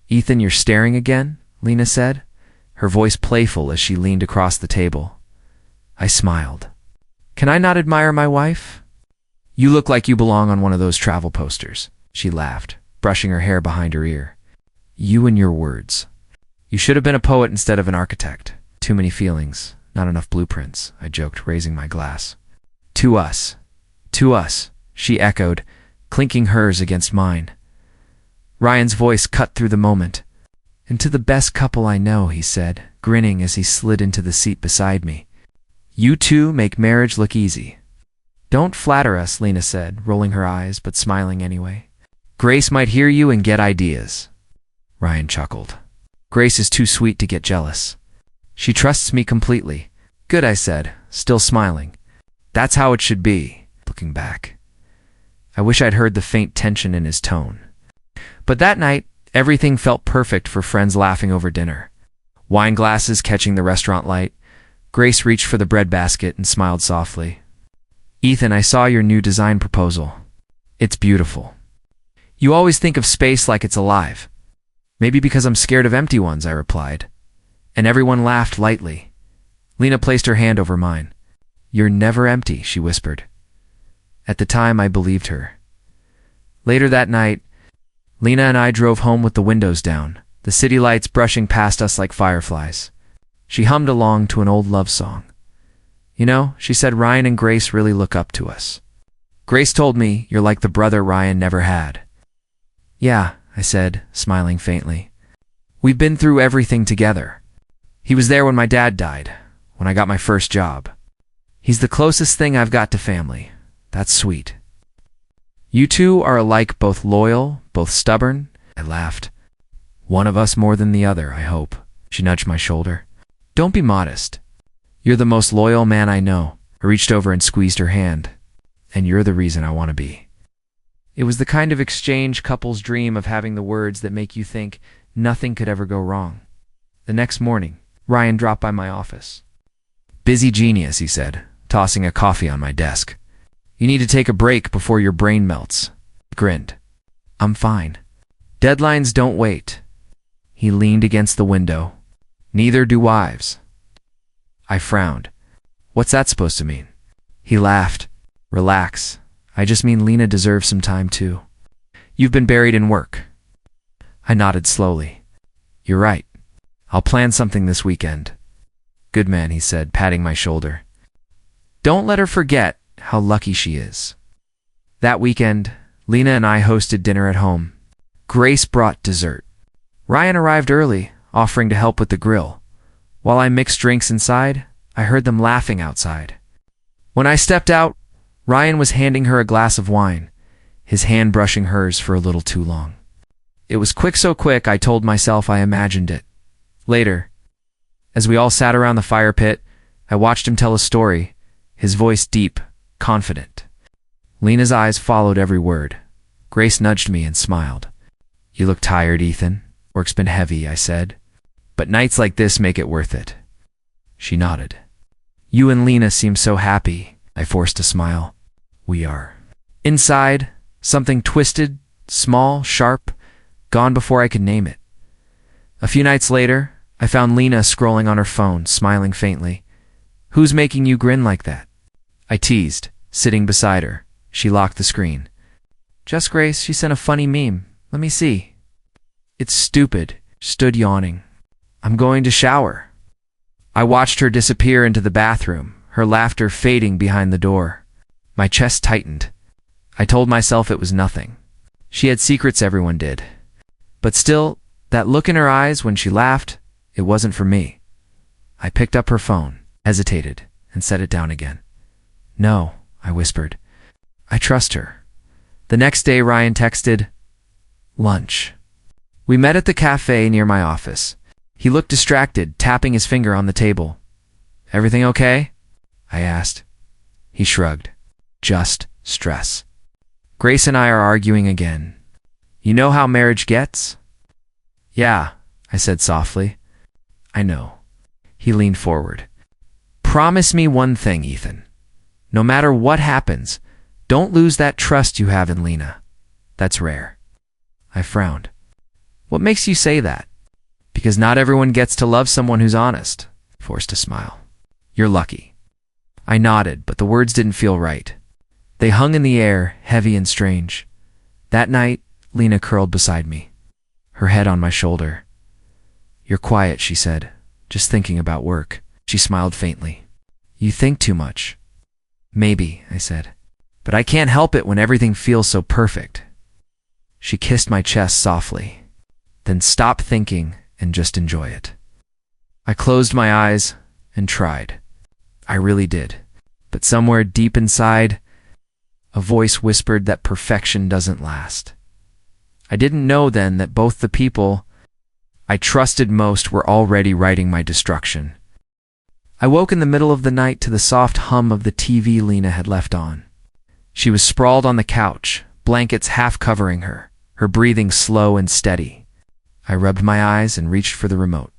"Ethan, you're staring again?" Lena said, her voice playful as she leaned across the table. I smiled. "Can I not admire my wife?" "You look like you belong on one of those travel posters," she laughed, brushing her hair behind her ear. "You and your words. You should have been a poet instead of an architect. Too many feelings, not enough blueprints," I joked, raising my glass. To us, she echoed, clinking hers against mine. Ryan's voice cut through the moment. "And to the best couple I know," he said, grinning as he slid into the seat beside me. "You two make marriage look easy." "Don't flatter us," Lena said, rolling her eyes but smiling anyway. "Grace might hear you and get ideas." Ryan chuckled. "Grace is too sweet to get jealous. She trusts me completely." "Good," I said, still smiling. "That's how it should be." Looking back, I wish I'd heard the faint tension in his tone. But that night, everything felt perfect for friends laughing over dinner. Wine glasses catching the restaurant light. Grace reached for the bread basket and smiled softly. "Ethan, I saw your new design proposal. It's beautiful." "You always think of space like it's alive." "Maybe because I'm scared of empty ones," I replied. And everyone laughed lightly. Lena placed her hand over mine. "You're never empty," she whispered. At the time, I believed her. Later that night, Lena and I drove home with the windows down, the city lights brushing past us like fireflies. She hummed along to an old love song. "You know," she said, "Ryan and Grace really look up to us. Grace told me you're like the brother Ryan never had." "Yeah," I said, smiling faintly. "We've been through everything together. He was there when my dad died, when I got my first job. He's the closest thing I've got to family. That's sweet." "You two are alike, both loyal, both stubborn," I laughed. "One of us more than the other, I hope." She nudged my shoulder. "Don't be modest. You're the most loyal man I know." I reached over and squeezed her hand. "And you're the reason I want to be." It was the kind of exchange couples dream of, having the words that make you think nothing could ever go wrong. The next morning, Ryan dropped by my office. "Busy genius," he said, tossing a coffee on my desk. "You need to take a break before your brain melts." I grinned. "I'm fine. Deadlines don't wait." He leaned against the window. "Neither do wives." I frowned. "What's that supposed to mean?" He laughed. "Relax. I just mean Lena deserves some time too. You've been buried in work." I nodded slowly. "You're right. I'll plan something this weekend." "Good man," he said, patting my shoulder. "Don't let her forget how lucky she is." That weekend, Lena and I hosted dinner at home. Grace brought dessert. Ryan arrived early, offering to help with the grill. While I mixed drinks inside, I heard them laughing outside. When I stepped out, Ryan was handing her a glass of wine, his hand brushing hers for a little too long. It was quick, so quick I told myself I imagined it. Later, as we all sat around the fire pit, I watched him tell a story, his voice deep, confident. Lena's eyes followed every word. Grace nudged me and smiled. "You look tired, Ethan. Work's been heavy," I said. "But nights like this make it worth it." She nodded. "You and Lena seem so happy." I forced a smile. "We are." Inside, something twisted, small, sharp, gone before I could name it. A few nights later, I found Lena scrolling on her phone, smiling faintly. "Who's making you grin like that?" I teased, sitting beside her. She locked the screen. "Just Grace, she sent a funny meme. Let me see." "It's stupid." Stood yawning. "I'm going to shower." I watched her disappear into the bathroom, her laughter fading behind the door. My chest tightened. I told myself it was nothing. She had secrets, everyone did. But still, that look in her eyes when she laughed, it wasn't for me. I picked up her phone, hesitated, and set it down again. "No," I whispered. "I trust her." The next day, Ryan texted, "Lunch." We met at the cafe near my office. He looked distracted, tapping his finger on the table. "Everything okay?" I asked. He shrugged. "Just stress. Grace and I are arguing again. You know how marriage gets?" "Yeah," I said softly. "I know." He leaned forward. "Promise me one thing, Ethan. No matter what happens, don't lose that trust you have in Lena. That's rare." I frowned. What makes you say that? Because not everyone gets to love someone who's honest. Forced a smile. You're lucky. I nodded, but the words didn't feel right. They hung in the air, heavy and strange. That night, Lena curled beside me, her head on my shoulder. You're quiet, she said, just thinking about work. She smiled faintly. You think too much. Maybe, I said. But I can't help it when everything feels so perfect. She kissed my chest softly. Then stop thinking and just enjoy it. I closed my eyes and tried. I really did. But somewhere deep inside, a voice whispered that perfection doesn't last. I didn't know then that both the people I trusted most were already writing my destruction. I woke in the middle of the night to the soft hum of the TV Lena had left on. She was sprawled on the couch, blankets half covering her, her breathing slow and steady. I rubbed my eyes and reached for the remote.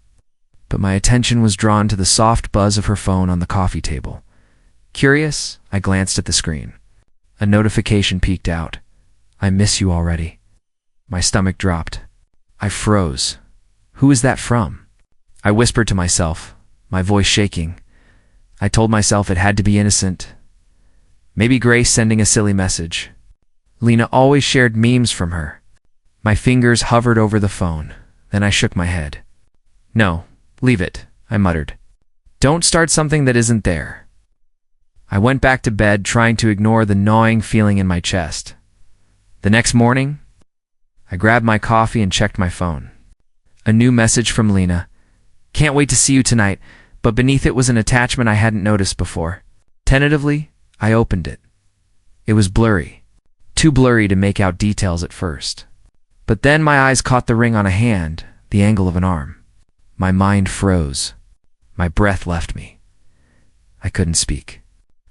But my attention was drawn to the soft buzz of her phone on the coffee table. Curious, I glanced at the screen. A notification peeked out. I miss you already. My stomach dropped. I froze. Who is that from? I whispered to myself, my voice shaking. I told myself it had to be innocent. Maybe Grace sending a silly message. Lena always shared memes from her. My fingers hovered over the phone. Then I shook my head. No, leave it, I muttered. Don't start something that isn't there. I went back to bed, trying to ignore the gnawing feeling in my chest. The next morning, I grabbed my coffee and checked my phone. A new message from Lena. Can't wait to see you tonight, but beneath it was an attachment I hadn't noticed before. Tentatively, I opened it. It was blurry. Too blurry to make out details at first. But then my eyes caught the ring on a hand, the angle of an arm. My mind froze. My breath left me. I couldn't speak.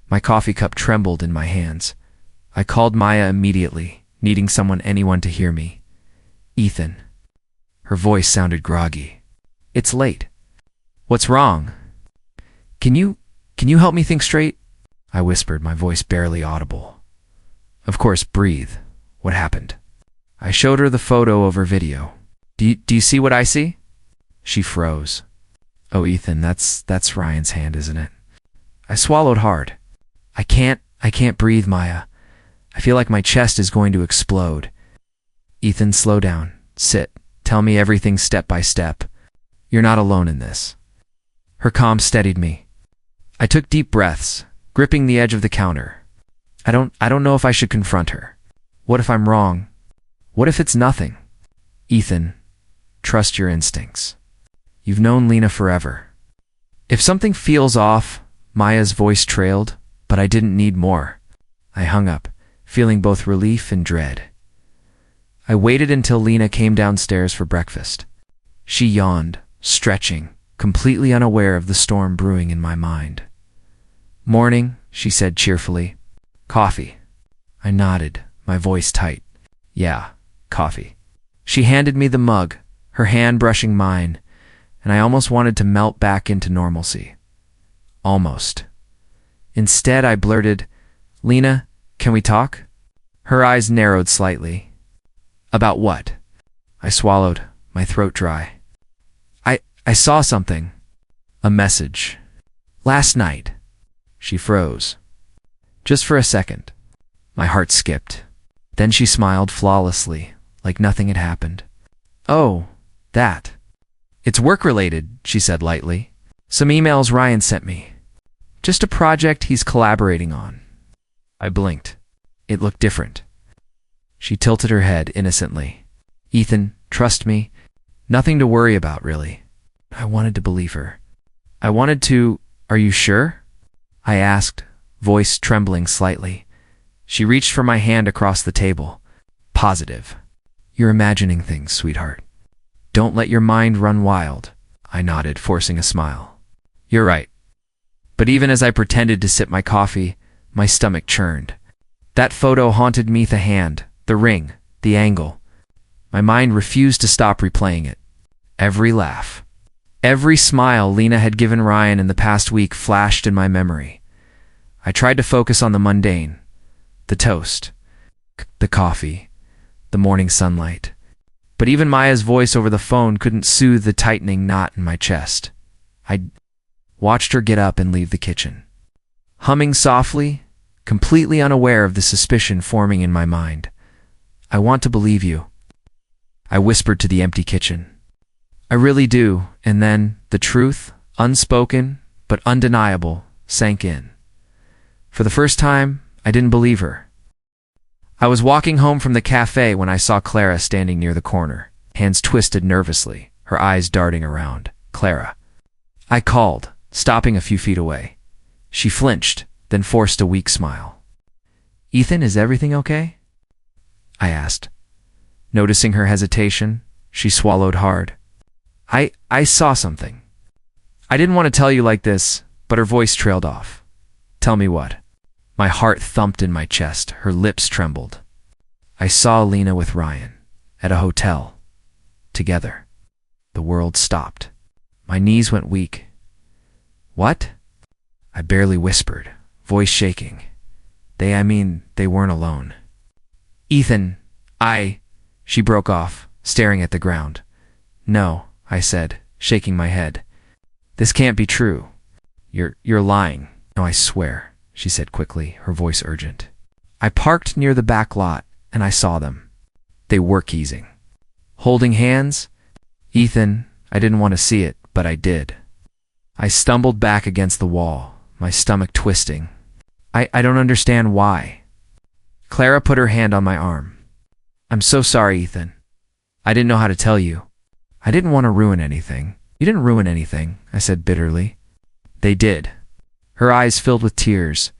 My coffee cup trembled in my hands. I called Maya immediately, needing anyone to hear me. Ethan. Her voice sounded groggy. It's late. What's wrong? Can you help me think straight? I whispered, my voice barely audible. Of course, breathe. What happened? I showed her the photo over video. Do you see what I see? She froze. Oh, Ethan, that's Ryan's hand, isn't it? I swallowed hard. I can't breathe, Maya. I feel like my chest is going to explode. Ethan, slow down. Sit. Tell me everything step by step. You're not alone in this. Her calm steadied me. I took deep breaths, gripping the edge of the counter. I don't know if I should confront her. What if I'm wrong? What if it's nothing? Ethan, trust your instincts. You've known Lena forever. If something feels off, Maya's voice trailed, but I didn't need more. I hung up, feeling both relief and dread. I waited until Lena came downstairs for breakfast. She yawned, stretching, completely unaware of the storm brewing in my mind. Morning, she said cheerfully. Coffee. I nodded, my voice tight. Yeah, coffee. She handed me the mug, her hand brushing mine, and I almost wanted to melt back into normalcy. Almost. Instead, I blurted, Lena, can we talk? Her eyes narrowed slightly. About what? I swallowed, my throat dry. I saw something. A message. Last night. She froze. Just for a second. My heart skipped. Then she smiled flawlessly, like nothing had happened. Oh, that. It's work-related, she said lightly. Some emails Ryan sent me. Just a project he's collaborating on. I blinked. It looked different. She tilted her head innocently. Ethan, trust me. Nothing to worry about, really. I wanted to believe her. Are you sure? I asked, voice trembling slightly. She reached for my hand across the table. Positive. You're imagining things, sweetheart. Don't let your mind run wild. I nodded, forcing a smile. You're right. But even as I pretended to sip my coffee, my stomach churned. That photo haunted me, the hand, the ring, the angle. My mind refused to stop replaying it. Every laugh. Every smile Lena had given Ryan in the past week flashed in my memory. I tried to focus on the mundane. The toast. The coffee. The morning sunlight. But even Maya's voice over the phone couldn't soothe the tightening knot in my chest. I watched her get up and leave the kitchen, humming softly, completely unaware of the suspicion forming in my mind. "I want to believe you," I whispered to the empty kitchen. "I really do." And then the truth, unspoken but undeniable, sank in. For the first time, I didn't believe her. I was walking home from the cafe when I saw Clara standing near the corner, hands twisted nervously, her eyes darting around. "Clara." I called, stopping a few feet away. She flinched, then forced a weak smile. "Ethan, is everything okay?" I asked. Noticing her hesitation, she swallowed hard. I saw something. I didn't want to tell you like this, but her voice trailed off. "Tell me what?" My heart thumped in my chest, her lips trembled. "I saw Lena with Ryan, at a hotel, together." The world stopped. My knees went weak. "What?" I barely whispered, voice shaking. They weren't alone. "Ethan, She broke off, staring at the ground. "No," I said, shaking my head. "This can't be true. You're lying." "No, I swear," she said quickly, her voice urgent. I parked near the back lot, and I saw them. They were kissing. Holding hands? Ethan, I didn't want to see it, but I did. I stumbled back against the wall, my stomach twisting. I don't understand why. Clara put her hand on my arm. "I'm so sorry, Ethan. I didn't know how to tell you. I didn't want to ruin anything." "You didn't ruin anything," I said bitterly. "They did." Her eyes filled with tears.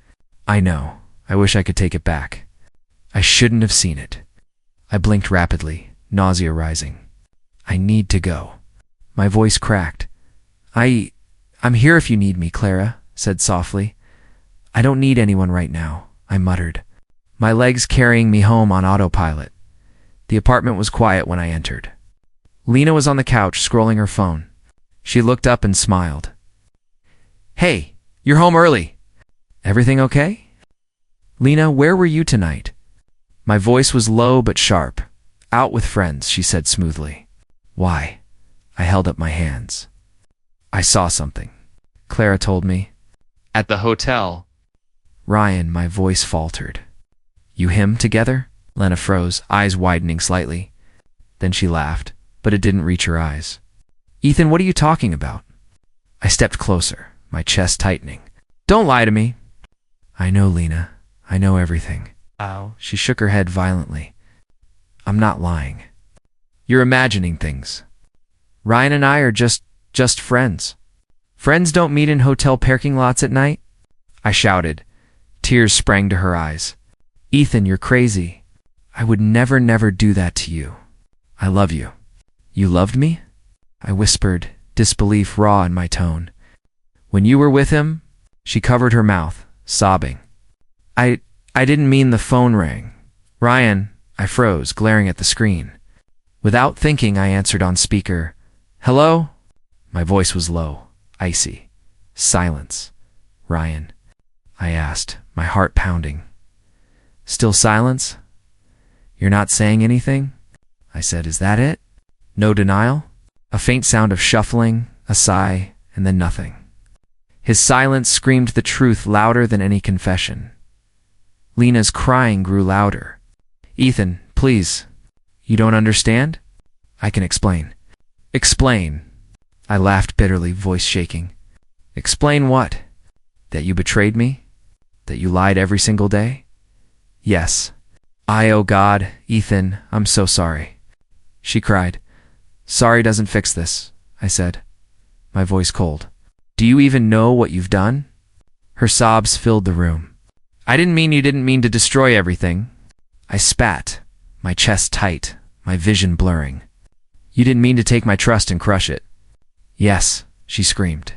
"I know. I wish I could take it back. I shouldn't have seen it." I blinked rapidly, nausea rising. "I need to go." My voice cracked. I'm here if you need me," Clara said softly. "I don't need anyone right now," I muttered, my legs carrying me home on autopilot. The apartment was quiet when I entered. Lena was on the couch scrolling her phone. She looked up and smiled. "Hey, you're home early. Everything okay?" "Lena, where were you tonight?" My voice was low but sharp. "Out with friends," she said smoothly. "Why?" I held up my hands. "I saw something," Clara told me. "At the hotel." "Ryan," my voice faltered. "You him together?" Lena froze, eyes widening slightly. Then she laughed, but it didn't reach her eyes. "Ethan, what are you talking about?" I stepped closer, my chest tightening. "Don't lie to me." "I know, Lena. I know everything." "Ow." She shook her head violently. "I'm not lying. You're imagining things. Ryan and I are just friends. Friends don't meet in hotel parking lots at night?" I shouted. Tears sprang to her eyes. "Ethan, you're crazy. I would never do that to you. I love you." "You loved me?" I whispered, disbelief raw in my tone. "When you were with him?" She covered her mouth, sobbing. I didn't mean." The phone rang. "Ryan," I froze, glaring at the screen. Without thinking, I answered on speaker. "Hello?" My voice was low, icy. Silence. "Ryan?" I asked, my heart pounding. Still silence? "You're not saying anything?" I said. "Is that it?" No denial? A faint sound of shuffling, a sigh, and then nothing. His silence screamed the truth louder than any confession. Lena's crying grew louder. "Ethan, please. You don't understand?" "I can explain." "Explain." I laughed bitterly, voice shaking. "Explain what? That you betrayed me? That you lied every single day?" "Yes." Oh God, Ethan, I'm so sorry." She cried. "Sorry doesn't fix this," I said, my voice cold. "Do you even know what you've done?" Her sobs filled the room. "I didn't mean you didn't mean to destroy everything." I spat, my chest tight, my vision blurring. "You didn't mean to take my trust and crush it." "Yes," she screamed.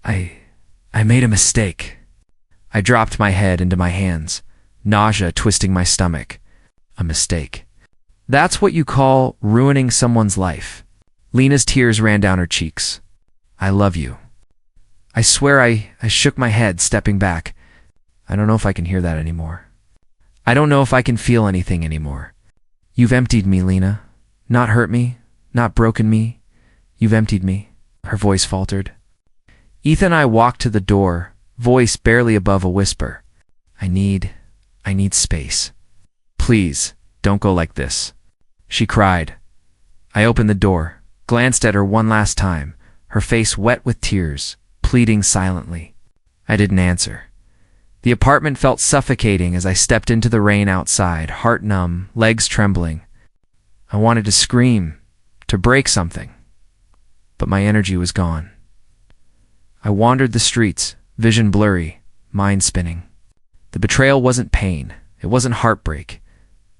I made a mistake." I dropped my head into my hands, nausea twisting my stomach. A mistake. That's what you call ruining someone's life. Lena's tears ran down her cheeks. "I love you." I swear I shook my head, stepping back. I don't know if I can hear that anymore. I don't know if I can feel anything anymore. "You've emptied me, Lena. Not hurt me, not broken me. You've emptied me, her voice faltered. Ethan and I walked to the door, voice barely above a whisper. I need space. Please, don't go like this, she cried. I opened the door, glanced at her one last time, her face wet with tears, pleading silently. I didn't answer. The apartment felt suffocating as I stepped into the rain outside, heart numb, legs trembling. I wanted to scream, to break something, but my energy was gone. I wandered the streets, vision blurry, mind spinning. The betrayal wasn't pain, it wasn't heartbreak.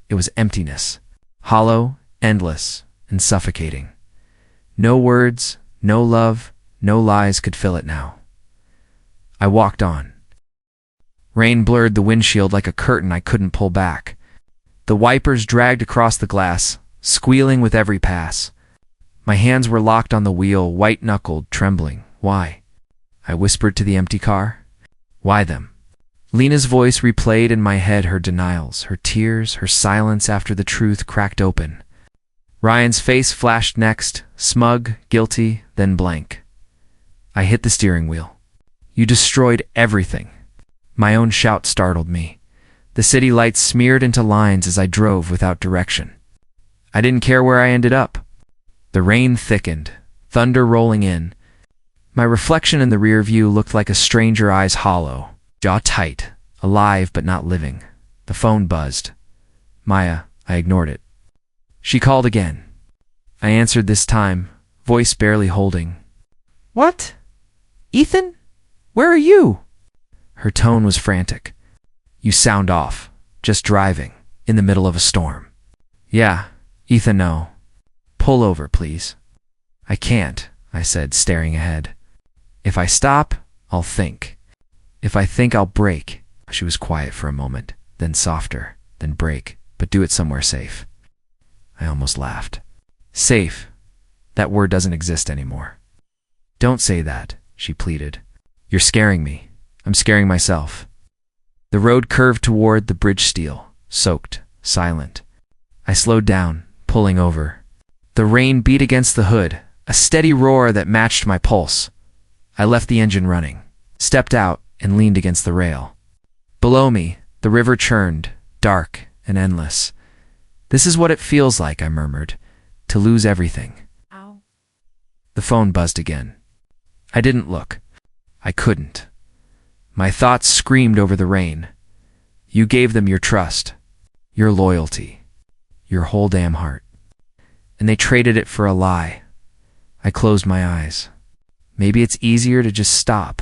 It was emptiness, hollow, endless, and suffocating. No words, no love, no lies could fill it now. I walked on. Rain blurred the windshield like a curtain I couldn't pull back. The wipers dragged across the glass, squealing with every pass. My hands were locked on the wheel, white-knuckled, trembling. Why? I whispered to the empty car. Why them? Lena's voice replayed in my head her denials, her tears, her silence after the truth cracked open. Ryan's face flashed next, smug, guilty, then blank. I hit the steering wheel. You destroyed everything. My own shout startled me. The city lights smeared into lines as I drove without direction. I didn't care where I ended up. The rain thickened, thunder rolling in. My reflection in the rear view looked like a stranger, eyes hollow, jaw tight, alive but not living. The phone buzzed. Maya, I ignored it. She called again. I answered this time, voice barely holding. What? Ethan? Where are you? Her tone was frantic. You sound off. Just driving. In the middle of a storm. Yeah, Ethan, no. Pull over, please. I can't, I said, staring ahead. If I stop, I'll think. If I think, I'll break. She was quiet for a moment, then softer, then break, but do it somewhere safe. I almost laughed. Safe. That word doesn't exist anymore. Don't say that, she pleaded. You're scaring me. I'm scaring myself. The road curved toward the bridge steel, soaked, silent. I slowed down, pulling over. The rain beat against the hood, a steady roar that matched my pulse. I left the engine running, stepped out, and leaned against the rail. Below me, the river churned, dark and endless. This is what it feels like, I murmured, to lose everything. Ow. The phone buzzed again. I didn't look. I couldn't. My thoughts screamed over the rain. You gave them your trust, your loyalty, your whole damn heart. And they traded it for a lie. I closed my eyes. Maybe it's easier to just stop.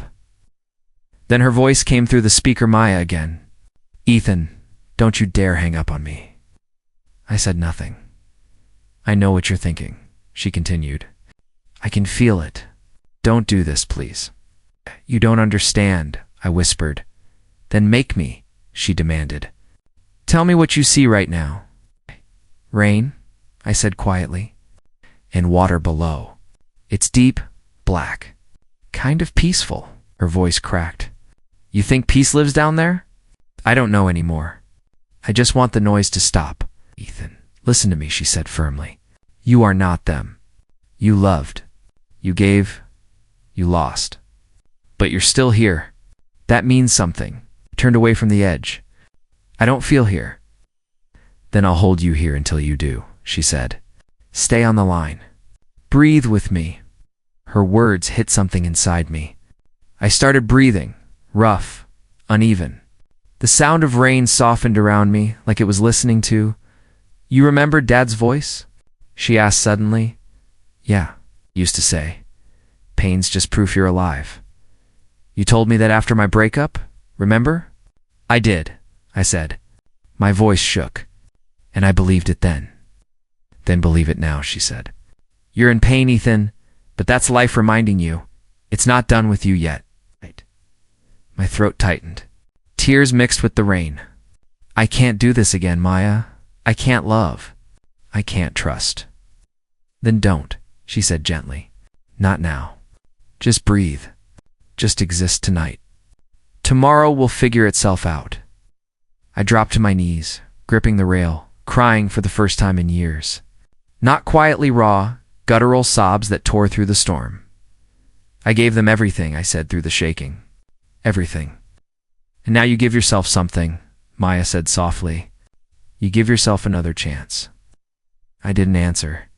Then her voice came through the speaker, Maya again. Ethan, don't you dare hang up on me. I said nothing. I know what you're thinking, she continued. I can feel it. Don't do this, please. You don't understand, I whispered. Then make me, she demanded. Tell me what you see right now. Rain, I said quietly, and water below. It's deep, black, kind of peaceful, her voice cracked. You think peace lives down there? I don't know anymore. I just want the noise to stop. Ethan, listen to me, she said firmly. You are not them. You loved. You gave. You lost. But you're still here. That means something. Turned away from the edge. I don't feel here. Then I'll hold you here until you do, she said. Stay on the line. Breathe with me. Her words hit something inside me. I started breathing, rough, uneven. The sound of rain softened around me like it was listening to. You remember Dad's voice? She asked suddenly. Yeah, used to say. Pain's just proof you're alive. You told me that after my breakup, remember? I did, I said. My voice shook, and I believed it then. Then believe it now, she said. You're in pain, Ethan, but that's life reminding you. It's not done with you yet. My throat tightened. Tears mixed with the rain. I can't do this again, Maya. I can't love. I can't trust. Then don't, she said gently. Not now. Just breathe. Just exist tonight. Tomorrow will figure itself out. I dropped to my knees, gripping the rail, crying for the first time in years. Not quietly raw, guttural sobs that tore through the storm. I gave them everything, I said through the shaking. Everything. And now you give yourself something, Maya said softly. You give yourself another chance. I didn't answer.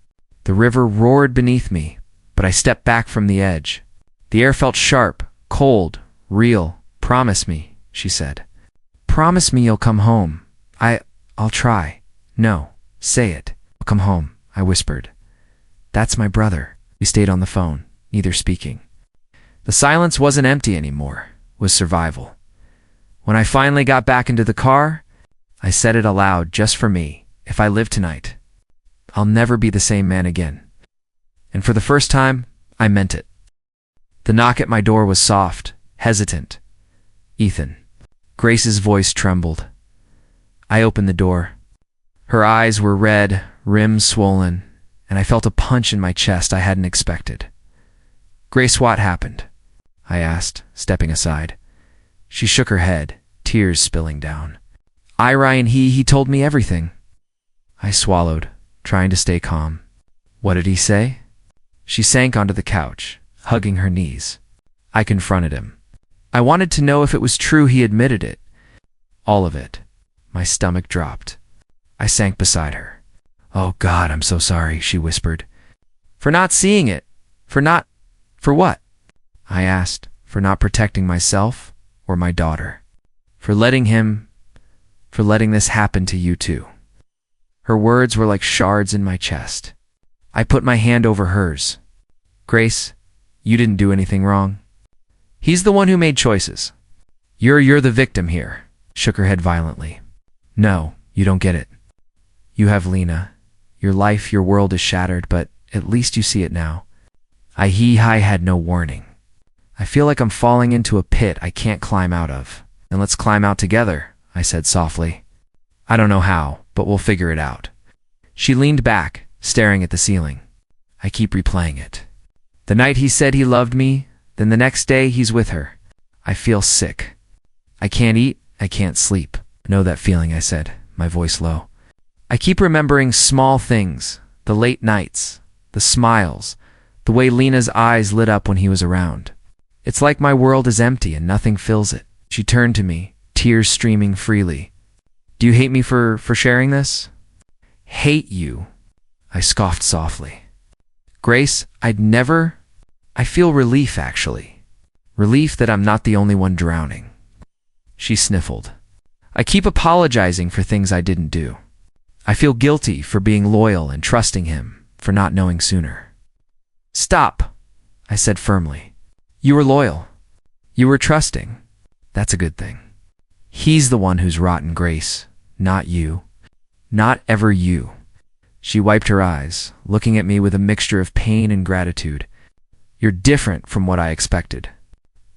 The river roared beneath me, but I stepped back from the edge. The air felt sharp, cold, real. Promise me, she said. Promise me you'll come home. I'll try. No, say it. I'll come home, I whispered. That's my brother. We stayed on the phone, neither speaking. The silence wasn't empty anymore, it was survival. When I finally got back into the car, I said it aloud just for me. If I live tonight, I'll never be the same man again. And for the first time, I meant it. The knock at my door was soft, hesitant. Ethan. Grace's voice trembled. I opened the door. Her eyes were red, rims swollen, and I felt a punch in my chest I hadn't expected. Grace, what happened? I asked, stepping aside. She shook her head, tears spilling down. Ira and he told me everything. I swallowed, trying to stay calm. What did he say? She sank onto the couch, hugging her knees. I confronted him. I wanted to know if it was true he admitted it. All of it. My stomach dropped. I sank beside her. Oh God, I'm so sorry, she whispered. For not seeing it. For what? I asked. For not protecting myself or my daughter. For letting this happen to you too. Her words were like shards in my chest. I put my hand over hers. Grace, you didn't do anything wrong. He's the one who made choices. You're the victim here. Shook her head violently. No, you don't get it. You have Lena. Your life, your world is shattered, but at least you see it now. I had no warning. I feel like I'm falling into a pit I can't climb out of. And let's climb out together, I said softly. I don't know how, but we'll figure it out. She leaned back, staring at the ceiling. I keep replaying it. The night he said he loved me, then the next day he's with her. I feel sick. I can't eat, I can't sleep. Know that feeling, I said, my voice low. I keep remembering small things, the late nights, the smiles, the way Lena's eyes lit up when he was around. It's like my world is empty and nothing fills it. She turned to me, tears streaming freely. Do you hate me for sharing this? Hate you, I scoffed softly. Grace, I feel relief, actually. Relief that I'm not the only one drowning. She sniffled. I keep apologizing for things I didn't do. I feel guilty for being loyal and trusting him, for not knowing sooner. Stop, I said firmly. You were loyal. You were trusting. That's a good thing. He's the one who's rotten, Grace, not you. Not ever you. She wiped her eyes, looking at me with a mixture of pain and gratitude. You're different from what I expected.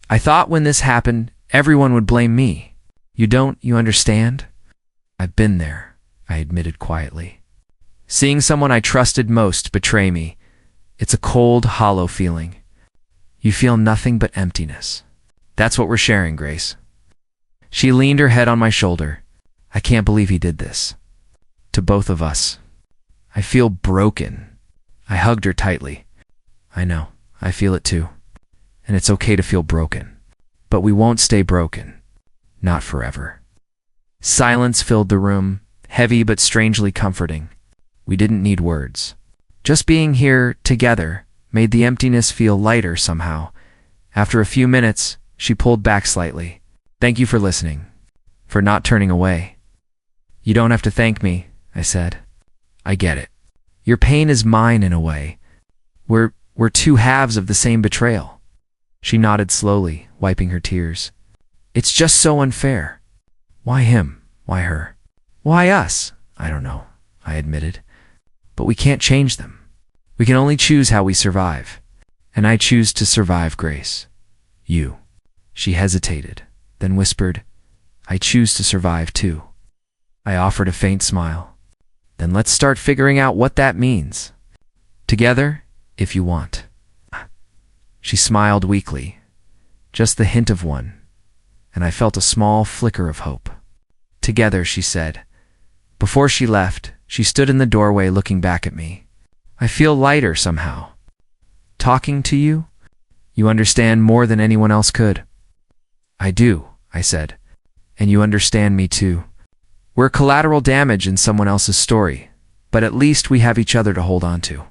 I thought when this happened, everyone would blame me. You understand? I've been there, I admitted quietly. Seeing someone I trusted most betray me, it's a cold, hollow feeling. You feel nothing but emptiness. That's what we're sharing, Grace. She leaned her head on my shoulder. I can't believe he did this. To both of us. I feel broken. I hugged her tightly. I know, I feel it too. And it's okay to feel broken. But we won't stay broken. Not forever. Silence filled the room, heavy but strangely comforting. We didn't need words. Just being here, together, made the emptiness feel lighter somehow. After a few minutes, she pulled back slightly. Thank you for listening. For not turning away. You don't have to thank me, I said. I get it. Your pain is mine in a way. We're two halves of the same betrayal. She nodded slowly, wiping her tears. It's just so unfair. Why him? Why her? Why us? I don't know, I admitted. But we can't change them. We can only choose how we survive. And I choose to survive, Grace. You. She hesitated, then whispered, I choose to survive too. I offered a faint smile. Then let's start figuring out what that means. Together, if you want. She smiled weakly, just the hint of one, and I felt a small flicker of hope. Together, she said. Before she left, she stood in the doorway looking back at me. I feel lighter somehow. Talking to you? You understand more than anyone else could. I do, I said. And you understand me too. We're collateral damage in someone else's story, but at least we have each other to hold on to.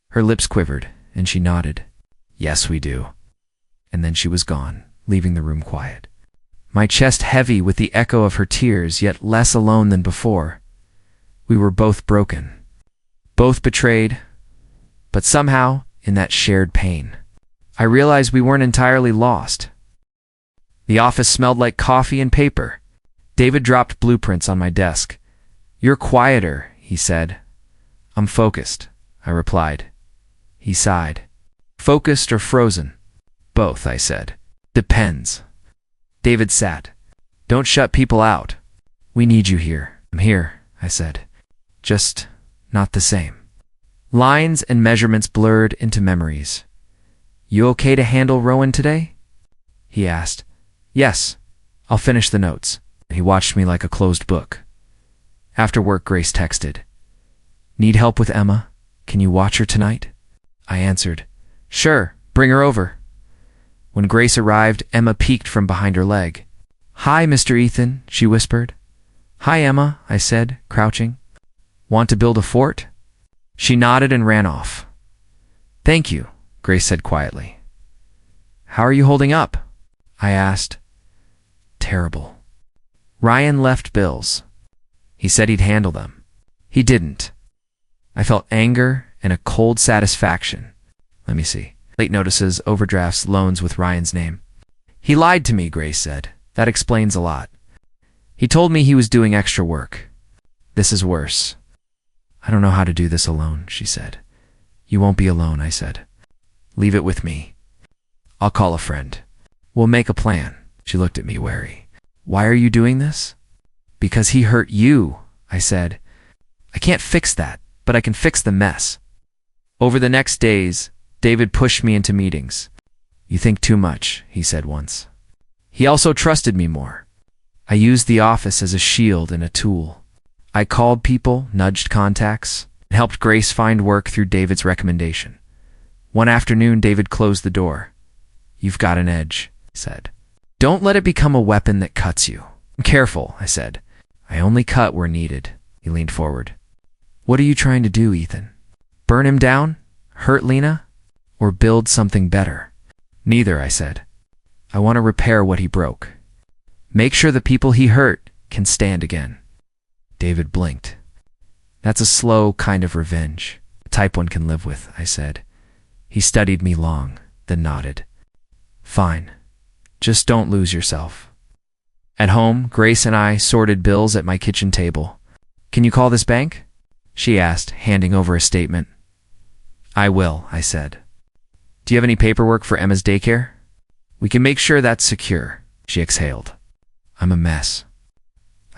Her lips quivered, and she nodded. Yes, we do. And then she was gone, leaving the room quiet. My chest heavy with the echo of her tears, yet less alone than before. We were both broken. Both betrayed, but somehow, in that shared pain, I realized we weren't entirely lost. The office smelled like coffee and paper. David dropped blueprints on my desk. You're quieter, he said. I'm focused, I replied. He sighed. Focused or frozen? Both, I said. Depends. David sat. Don't shut people out. We need you here. I'm here, I said. Just not the same. Lines and measurements blurred into memories. You okay to handle Rowan today? He asked. Yes. I'll finish the notes. He watched me like a closed book. After work, Grace texted. Need help with Emma? Can you watch her tonight? I answered. Sure, bring her over. When Grace arrived, Emma peeked from behind her leg. Hi, Mr. Ethan, she whispered. Hi, Emma, I said, crouching. Want to build a fort? She nodded and ran off. Thank you, Grace said quietly. How are you holding up? I asked. Terrible. Ryan left bills. He said he'd handle them. He didn't. I felt anger and a cold satisfaction. Let me see. Late notices, overdrafts, loans with Ryan's name. He lied to me, Grace said. That explains a lot. He told me he was doing extra work. This is worse. I don't know how to do this alone, she said. You won't be alone, I said. Leave it with me. I'll call a friend. We'll make a plan. She looked at me wary. Why are you doing this? Because he hurt you, I said. I can't fix that, but I can fix the mess. Over the next days, David pushed me into meetings. You think too much, he said once. He also trusted me more. I used the office as a shield and a tool. I called people, nudged contacts, and helped Grace find work through David's recommendation. One afternoon, David closed the door. You've got an edge, he said. Don't let it become a weapon that cuts you. I'm careful, I said. I only cut where needed. He leaned forward. What are you trying to do, Ethan? Burn him down? Hurt Lena? Or build something better? Neither, I said. I want to repair what he broke. Make sure the people he hurt can stand again. David blinked. That's a slow kind of revenge. A type one can live with, I said. He studied me long, then nodded. Fine. Just don't lose yourself. At home, Grace and I sorted bills at my kitchen table. Can you call this bank? She asked, handing over a statement. I will, I said. Do you have any paperwork for Emma's daycare? We can make sure that's secure, she exhaled. I'm a mess.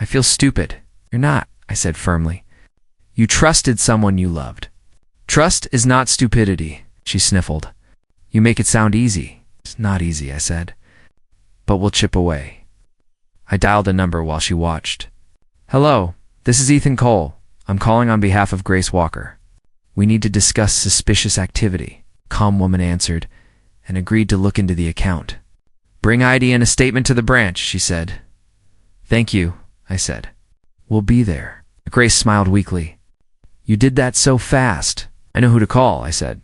I feel stupid. You're not, I said firmly. You trusted someone you loved. Trust is not stupidity, she sniffled. You make it sound easy. It's not easy, I said. But we'll chip away. I dialed a number while she watched. Hello, this is Ethan Cole. I'm calling on behalf of Grace Walker. We need to discuss suspicious activity, calm woman answered, and agreed to look into the account. Bring ID and a statement to the branch, she said. Thank you, I said. We'll be there. Grace smiled weakly. You did that so fast. I know who to call, I said.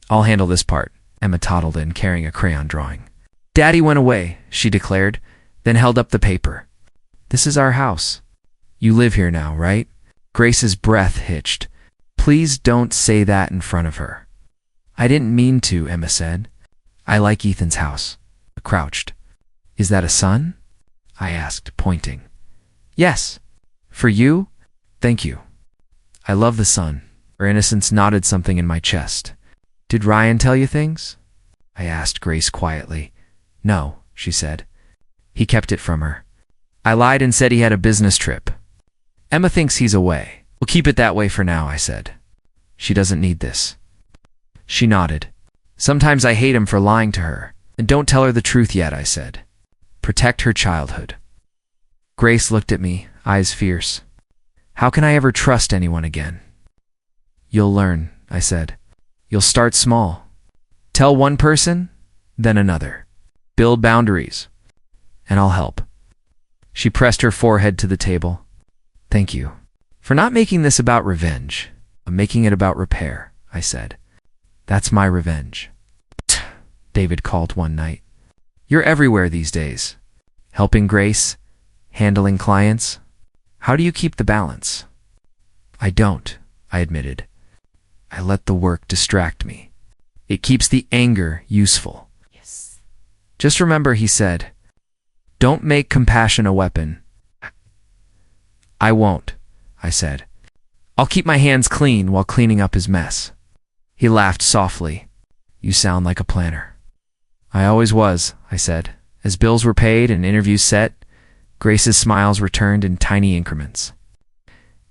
I'll handle this part. Emma toddled in, carrying a crayon drawing. Daddy went away, she declared, then held up the paper. This is our house. You live here now, right? Grace's breath hitched. Please don't say that in front of her. I didn't mean to, Emma said. I like Ethan's house. I crouched. Is that a son? I asked, pointing. Yes. For you? Thank you. I love the sun. Her innocence knotted something in my chest. Did Ryan tell you things? I asked Grace quietly. No, she said. He kept it from her. I lied and said he had a business trip. Emma thinks he's away. We'll keep it that way for now, I said. She doesn't need this. She nodded. Sometimes I hate him for lying to her. And don't tell her the truth yet, I said. Protect her childhood. Grace looked at me, eyes fierce. How can I ever trust anyone again? You'll learn, I said. You'll start small. Tell one person, then another. Build boundaries, and I'll help. She pressed her forehead to the table. Thank you. For not making this about revenge. I'm making it about repair, I said. That's my revenge. David called one night. You're everywhere these days. Helping Grace, handling clients. How do you keep the balance? I don't, I admitted. I let the work distract me. It keeps the anger useful. Yes. Just remember, he said, don't make compassion a weapon. I won't, I said. I'll keep my hands clean while cleaning up his mess. He laughed softly. You sound like a planner. I always was, I said. As bills were paid and interviews set, Grace's smiles returned in tiny increments.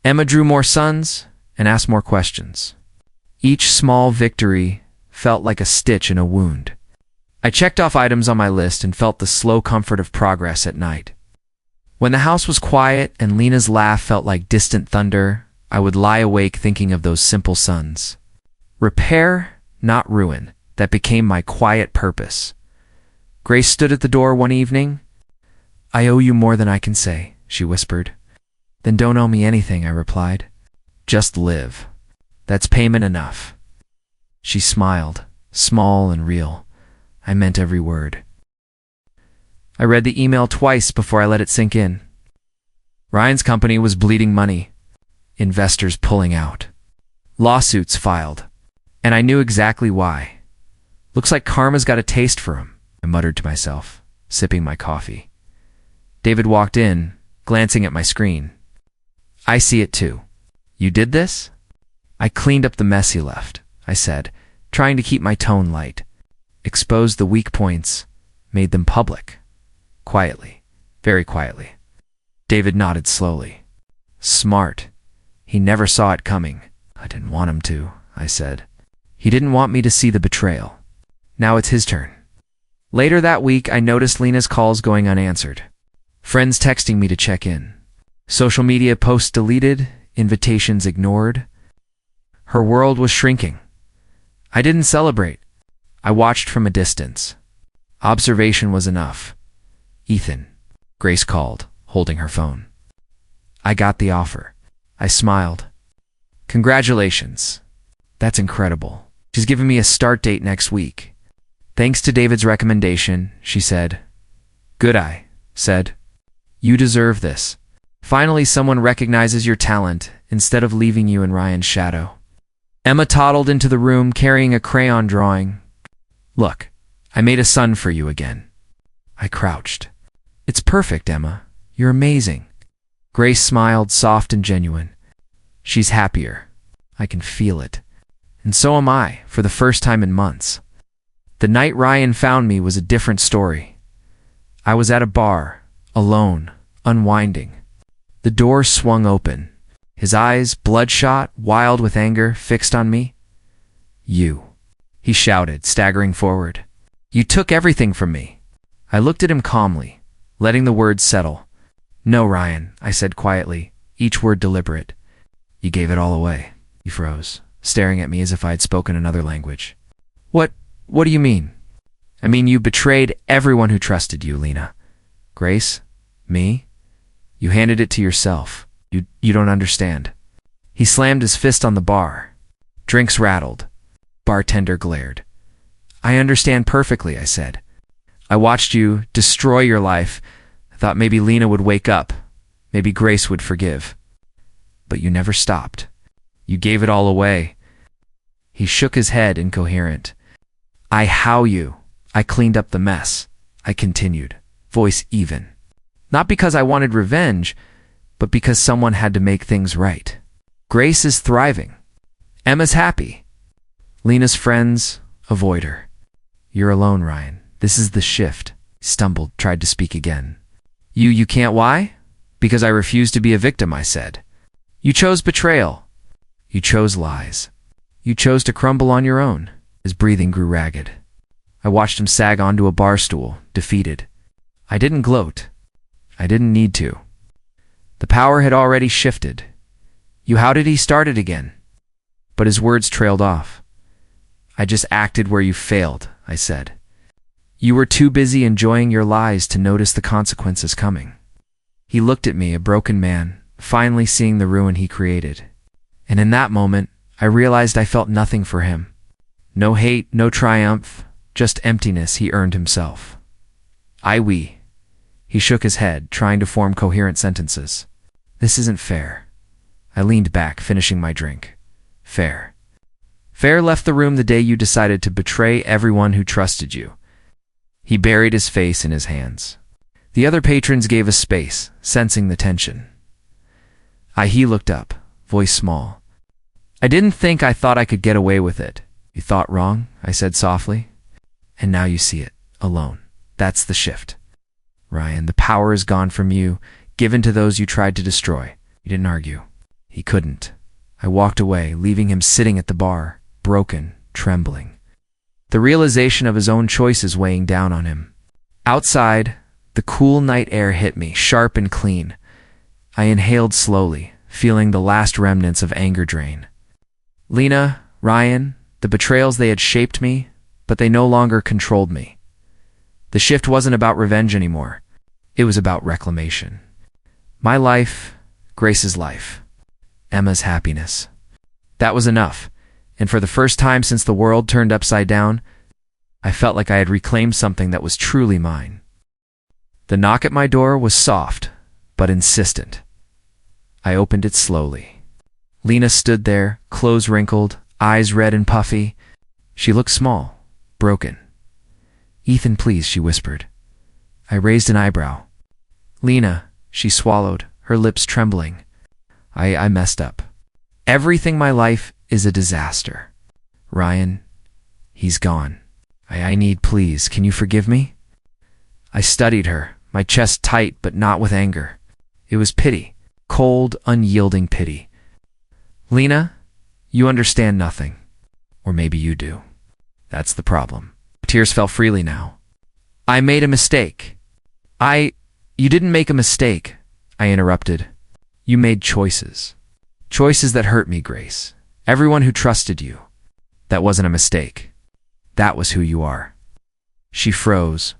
Emma drew more suns and asked more questions. Each small victory felt like a stitch in a wound. I checked off items on my list and felt the slow comfort of progress at night. When the house was quiet and Lena's laugh felt like distant thunder, I would lie awake thinking of those simple suns. Repair, not ruin, that became my quiet purpose. Grace stood at the door one evening. I owe you more than I can say, she whispered. Then don't owe me anything, I replied. Just live. That's payment enough. She smiled, small and real. I meant every word. I read the email twice before I let it sink in. Ryan's company was bleeding money. Investors pulling out. Lawsuits filed. And I knew exactly why. Looks like karma's got a taste for him, I muttered to myself, sipping my coffee. David walked in, glancing at my screen. I see it too. You did this? I cleaned up the mess he left, I said, trying to keep my tone light. Exposed the weak points, made them public. Quietly, very quietly. David nodded slowly. Smart. He never saw it coming. I didn't want him to, I said. He didn't want me to see the betrayal. Now it's his turn. Later that week, I noticed Lena's calls going unanswered. Friends texting me to check in. Social media posts deleted, invitations ignored. Her world was shrinking. I didn't celebrate. I watched from a distance. Observation was enough. Ethan, Grace called, holding her phone. I got the offer. I smiled. Congratulations. That's incredible. She's giving me a start date next week. Thanks to David's recommendation, she said. Good, I said. You deserve this. Finally, someone recognizes your talent instead of leaving you in Ryan's shadow. Emma toddled into the room carrying a crayon drawing. Look, I made a sun for you again. I crouched. It's perfect, Emma. You're amazing. Grace smiled, soft and genuine. She's happier. I can feel it. And so am I, for the first time in months. The night Ryan found me was a different story. I was at a bar, alone, unwinding. The door swung open. His eyes, bloodshot, wild with anger, fixed on me. You, he shouted, staggering forward. You took everything from me. I looked at him calmly, letting the words settle. No, Ryan, I said quietly, each word deliberate. You gave it all away. He froze, staring at me as if I had spoken another language. What do you mean? I mean, you betrayed everyone who trusted you, Lena. Grace? Me? You handed it to yourself. You don't understand. He slammed his fist on the bar. Drinks rattled. Bartender glared. I understand perfectly, I said. I watched you destroy your life. I thought maybe Lena would wake up. Maybe Grace would forgive. But you never stopped. You gave it all away. He shook his head, incoherent. I cleaned up the mess. I continued, voice even. Not because I wanted revenge, but because someone had to make things right. Grace is thriving. Emma's happy. Lena's friends avoid her. You're alone, Ryan. This is the shift. Stumbled, tried to speak again. You can't why? Because I refuse to be a victim, I said. You chose betrayal. You chose lies. You chose to crumble on your own. His breathing grew ragged. I watched him sag onto a bar stool, defeated. I didn't gloat. I didn't need to. The power had already shifted. How did he start it again? but his words trailed off. I just acted where you failed, I said. You were too busy enjoying your lies to notice the consequences coming. He looked at me, a broken man, finally seeing the ruin he created. And in that moment, I realized I felt nothing for him. No hate, no triumph, just emptiness he earned himself. We. He shook his head, trying to form coherent sentences. This isn't fair. I leaned back, finishing my drink. Fair. Fair left the room the day you decided to betray everyone who trusted you. He buried his face in his hands. The other patrons gave us space, sensing the tension. He looked up, voice small. I didn't think I thought I could get away with it. You thought wrong, I said softly. And now you see it, alone. That's the shift. Ryan, the power is gone from you, given to those you tried to destroy. You didn't argue. He couldn't. I walked away, leaving him sitting at the bar, broken, trembling. The realization of his own choices weighing down on him. Outside, the cool night air hit me, sharp and clean. I inhaled slowly, feeling the last remnants of anger drain. Lena, Ryan, the betrayals, they had shaped me, but they no longer controlled me. The shift wasn't about revenge anymore. It was about reclamation. My life, Grace's life, Emma's happiness. That was enough, and for the first time since the world turned upside down, I felt like I had reclaimed something that was truly mine. The knock at my door was soft, but insistent. I opened it slowly. Lena stood there, clothes wrinkled, eyes red and puffy. She looked small, broken. Ethan, please, she whispered. I raised an eyebrow. Lena, she swallowed, her lips trembling. I messed up. Everything my life is a disaster. Ryan, he's gone. I need, please, can you forgive me? I studied her, my chest tight but not with anger. It was pity, cold, unyielding pity. Lena, you understand nothing. Or maybe you do. That's the problem. Tears fell freely now. I made a mistake. You didn't make a mistake, I interrupted. You made choices. Choices that hurt me, Grace. Everyone who trusted you. That wasn't a mistake. That was who you are. She froze.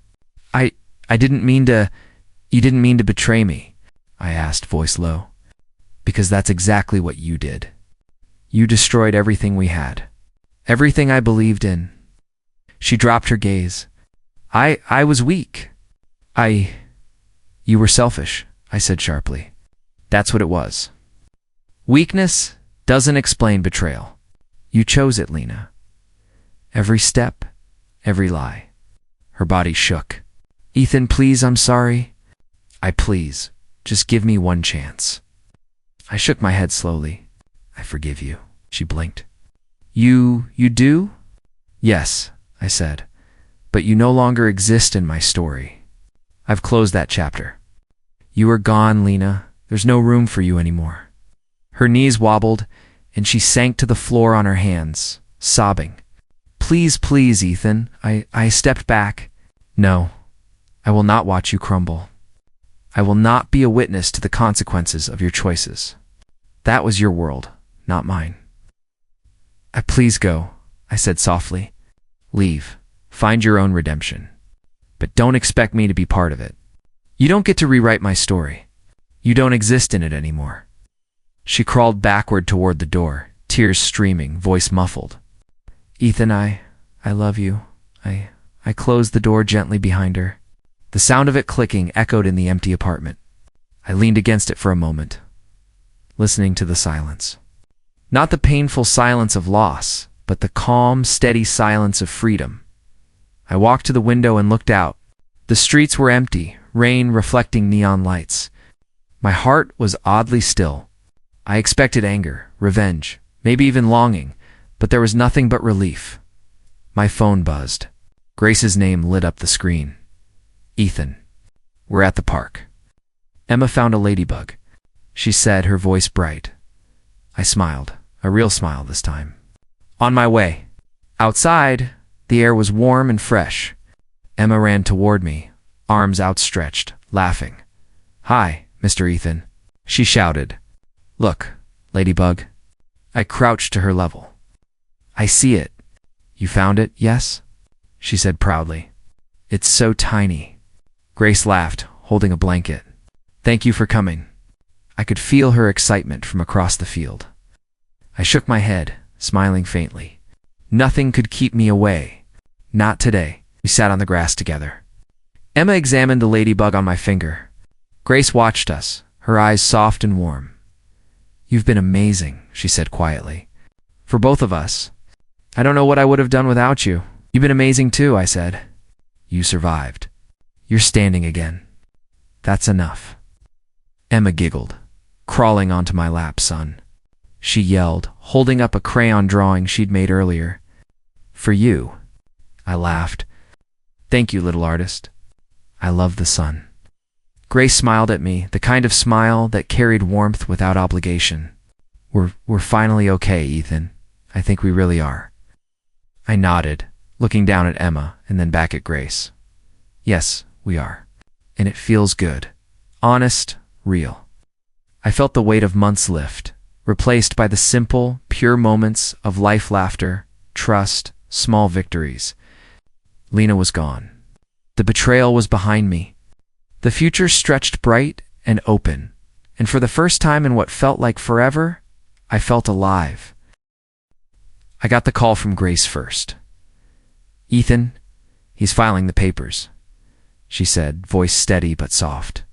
I didn't mean to... You didn't mean to betray me, I asked, voice low. Because that's exactly what you did. You destroyed everything we had. Everything I believed in. She dropped her gaze. I was weak. You were selfish, I said sharply. That's what it was. Weakness doesn't explain betrayal. You chose it, Lena. Every step, every lie. Her body shook. Ethan, please, I'm sorry. Please, just give me one chance. I shook my head slowly. I forgive you, she blinked. You do? Yes, I said, but you no longer exist in my story. I've closed that chapter. You are gone, Lena. There's no room for you anymore. Her knees wobbled, and she sank to the floor on her hands, sobbing. Please, please, Ethan. I stepped back. No, I will not watch you crumble. I will not be a witness to the consequences of your choices. That was your world, not mine. Please go, I said softly. Leave. Find your own redemption. But don't expect me to be part of it. You don't get to rewrite my story. You don't exist in it anymore. She crawled backward toward the door, tears streaming, voice muffled. Ethan, I love you. I closed the door gently behind her. The sound of it clicking echoed in the empty apartment. I leaned against it for a moment, listening to the silence. Not the painful silence of loss, but the calm, steady silence of freedom. I walked to the window and looked out. The streets were empty, rain reflecting neon lights. My heart was oddly still. I expected anger, revenge, maybe even longing, but there was nothing but relief. My phone buzzed. Grace's name lit up the screen. Ethan. We're at the park. Emma found a ladybug. She said, her voice bright. I smiled, a real smile this time. On my way. Outside, the air was warm and fresh. Emma ran toward me, arms outstretched, laughing. Hi, Mr. Ethan, she shouted. Look, ladybug. I crouched to her level. I see it. You found it, yes? She said proudly. It's so tiny. Grace laughed, holding a blanket. Thank you for coming. I could feel her excitement from across the field. I shook my head, smiling faintly. Nothing could keep me away. Not today. We sat on the grass together. Emma examined the ladybug on my finger. Grace watched us, her eyes soft and warm. You've been amazing, she said quietly. For both of us. I don't know what I would have done without you. You've been amazing too, I said. You survived. You're standing again. That's enough. Emma giggled, crawling onto my lap, son. She yelled, holding up a crayon drawing she'd made earlier. For you. I laughed. Thank you, little artist. I love the sun. Grace smiled at me, the kind of smile that carried warmth without obligation. We're finally okay, Ethan. I think we really are. I nodded, looking down at Emma and then back at Grace. Yes, we are. And it feels good. Honest, real. I felt the weight of months lift, replaced by the simple, pure moments of life, laughter, trust, small victories. Lena was gone. The betrayal was behind me. The future stretched bright and open, and for the first time in what felt like forever, I felt alive. I got the call from Grace first. Ethan, he's filing the papers, she said, voice steady but soft.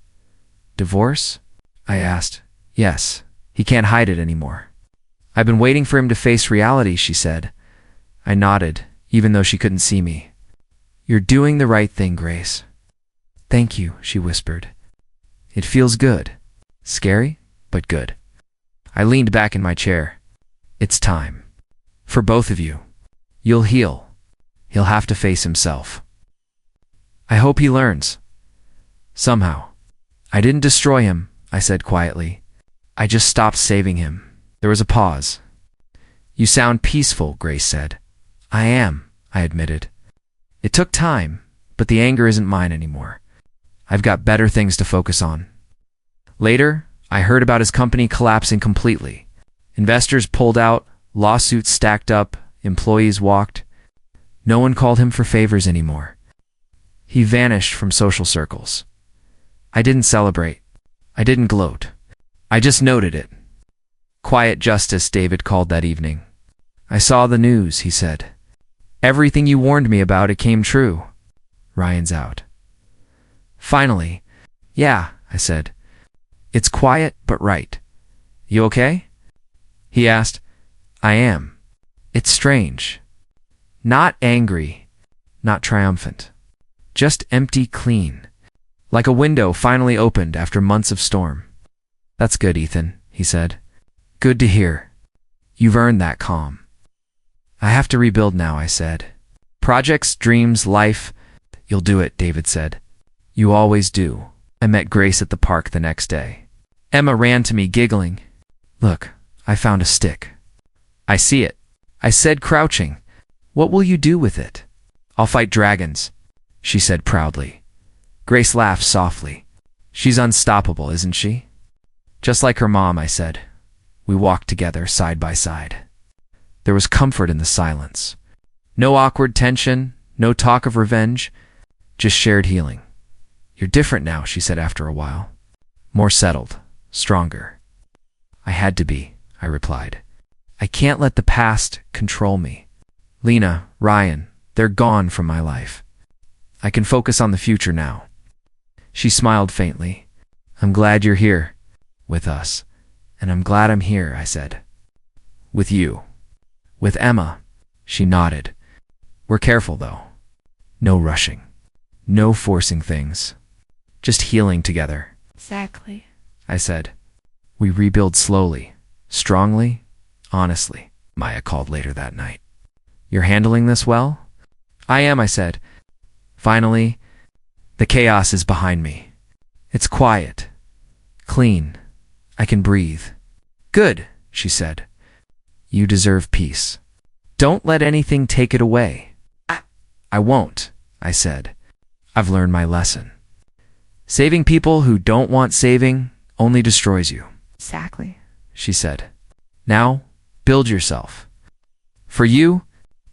Divorce? I asked. Yes, he can't hide it anymore. I've been waiting for him to face reality, she said. I nodded, even though she couldn't see me. You're doing the right thing, Grace. Thank you, she whispered. It feels good. Scary, but good. I leaned back in my chair. It's time. For both of you. You'll heal. He'll have to face himself. I hope he learns. Somehow. I didn't destroy him, I said quietly. I just stopped saving him. There was a pause. You sound peaceful, Grace said. I am, I admitted. It took time, but the anger isn't mine anymore. I've got better things to focus on. Later, I heard about his company collapsing completely. Investors pulled out, lawsuits stacked up, employees walked. No one called him for favors anymore. He vanished from social circles. I didn't celebrate. I didn't gloat. I just noted it. Quiet justice, David called that evening. I saw the news, he said. Everything you warned me about, it came true. Ryan's out. Finally. Yeah, I said. It's quiet, but right. You okay? He asked. I am. It's strange. Not angry, not triumphant. Just empty, clean. Like a window finally opened after months of storm. That's good, Ethan, he said. Good to hear. You've earned that calm. I have to rebuild now, I said. Projects, dreams, life. You'll do it, David said. You always do. I met Grace at the park the next day. Emma ran to me, giggling. Look, I found a stick. I see it, I said, crouching. What will you do with it? I'll fight dragons, she said proudly. Grace laughed softly. She's unstoppable, isn't she? Just like her mom, I said. We walked together side by side. There was comfort in the silence. No awkward tension, no talk of revenge, just shared healing. You're different now, she said after a while. More settled, stronger. I had to be, I replied. I can't let the past control me. Lena, Ryan, they're gone from my life. I can focus on the future now. She smiled faintly. I'm glad you're here, with us. And I'm glad I'm here, I said. With you. With Emma, she nodded. We're careful, though. No rushing. No forcing things. Just healing together. Exactly, I said. We rebuild slowly, strongly, honestly, Maya called later that night. You're handling this well? I am, I said. Finally, the chaos is behind me. It's quiet, clean. I can breathe. Good, she said. You deserve peace. Don't let anything take it away. I won't, I said. I've learned my lesson. Saving people who don't want saving only destroys you. exactly. She said. Now, build yourself. For you?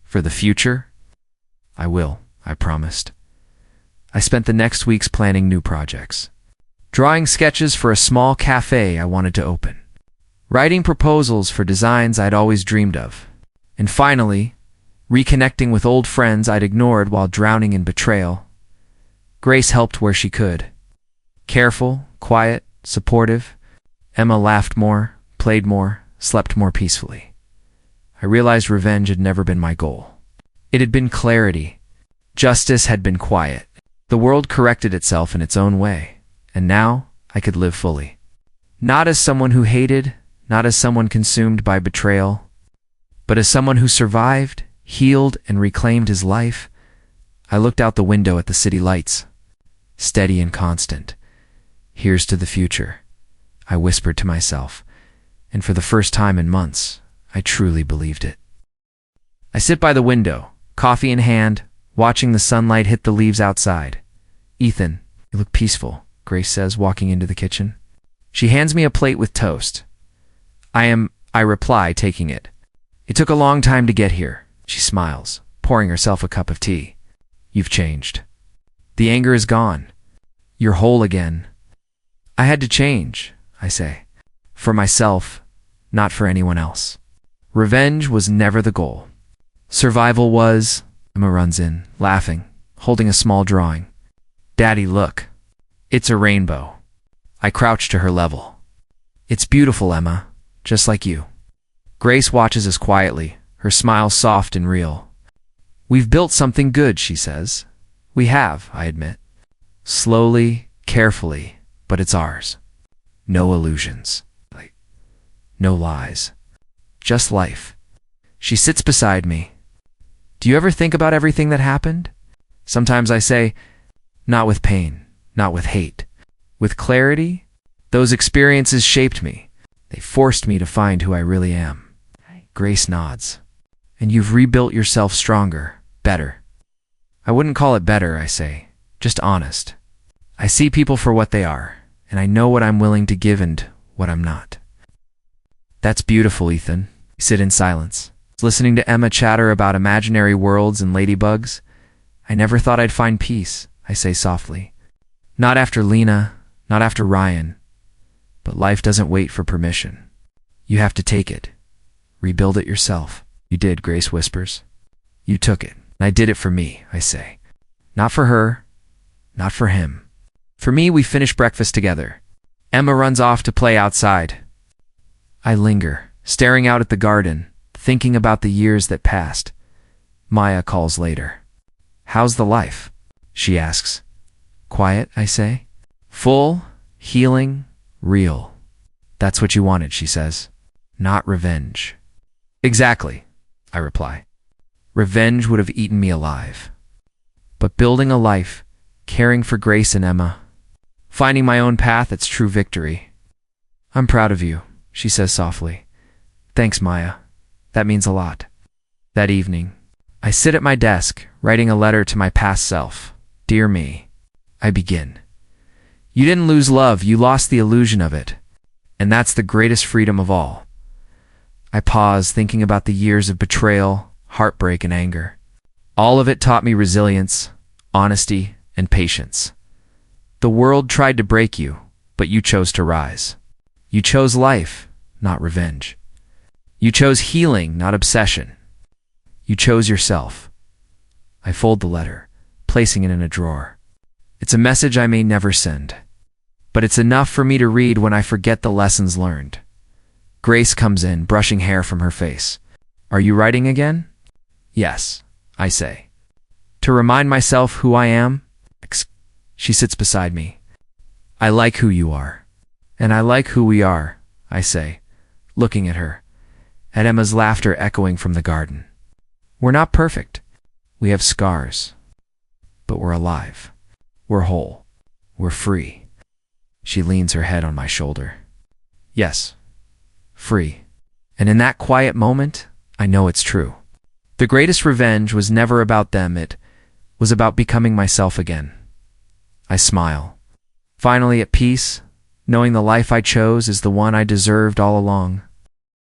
For the future? I will, I promised. I spent the next weeks planning new projects. Drawing sketches for a small cafe I wanted to open. Writing proposals for designs I'd always dreamed of. And finally, reconnecting with old friends I'd ignored while drowning in betrayal. Grace helped where she could. Careful, quiet, supportive. Emma laughed more, played more, slept more peacefully. I realized revenge had never been my goal. It had been clarity. Justice had been quiet. The world corrected itself in its own way, and now I could live fully. Not as someone who hated, not as someone consumed by betrayal, but as someone who survived, healed, and reclaimed his life. I looked out the window at the city lights, steady and constant. Here's to the future, I whispered to myself, and for the first time in months, I truly believed it. I sit by the window, coffee in hand, watching the sunlight hit the leaves outside. Ethan, you look peaceful, Grace says, walking into the kitchen. She hands me a plate with toast. I reply, taking it. It took a long time to get here, she smiles, pouring herself a cup of tea. You've changed. The anger is gone. You're whole again. I had to change, I say. For myself, not for anyone else. Revenge was never the goal. Survival was. Emma runs in, laughing, holding a small drawing. Daddy, look. It's a rainbow. I crouch to her level. It's beautiful, Emma, just like you. Grace watches us quietly, her smile soft and real. We've built something good, she says. We have, I admit. Slowly, carefully, but it's ours. No illusions. No lies. Just life. She sits beside me. Do you ever think about everything that happened? Sometimes I say, not with pain, not with hate. With clarity, those experiences shaped me. They forced me to find who I really am. Grace nods. And you've rebuilt yourself stronger, better. I wouldn't call it better, I say, just honest. I see people for what they are, and I know what I'm willing to give and what I'm not. That's beautiful, Ethan. We sit in silence, listening to Emma chatter about imaginary worlds and ladybugs. I never thought I'd find peace, I say softly. Not after Lena, not after Ryan. But life doesn't wait for permission. You have to take it. Rebuild it yourself. You did, Grace whispers. You took it. And I did it for me, I say. Not for her, not for him. For me, we finish breakfast together. Emma runs off to play outside. I linger, staring out at the garden, thinking about the years that passed. Maya calls later. How's the life? She asks. Quiet, I say. Full, healing, real. That's what you wanted, she says. Not revenge. Exactly, I reply. Revenge would have eaten me alive. But building a life, caring for Grace and Emma, finding my own path, it's true victory. I'm proud of you, she says softly. Thanks, Maya. That means a lot. That evening, I sit at my desk, writing a letter to my past self. Dear me, I begin. You didn't lose love, you lost the illusion of it. And that's the greatest freedom of all. I pause, thinking about the years of betrayal, heartbreak, and anger. All of it taught me resilience, honesty, and patience. The world tried to break you, but you chose to rise. You chose life, not revenge. You chose healing, not obsession. You chose yourself. I fold the letter, placing it in a drawer. It's a message I may never send, but it's enough for me to read when I forget the lessons learned. Grace comes in, brushing hair from her face. Are you writing again? Yes, I say. To remind myself who I am? She sits beside me. I like who you are. And I like who we are, I say, looking at her, at Emma's laughter echoing from the garden. We're not perfect. We have scars. But we're alive. We're whole. We're free. She leans her head on my shoulder. Yes, free. And in that quiet moment, I know it's true. The greatest revenge was never about them, it was about becoming myself again. I smile. Finally at peace, knowing the life I chose is the one I deserved all along.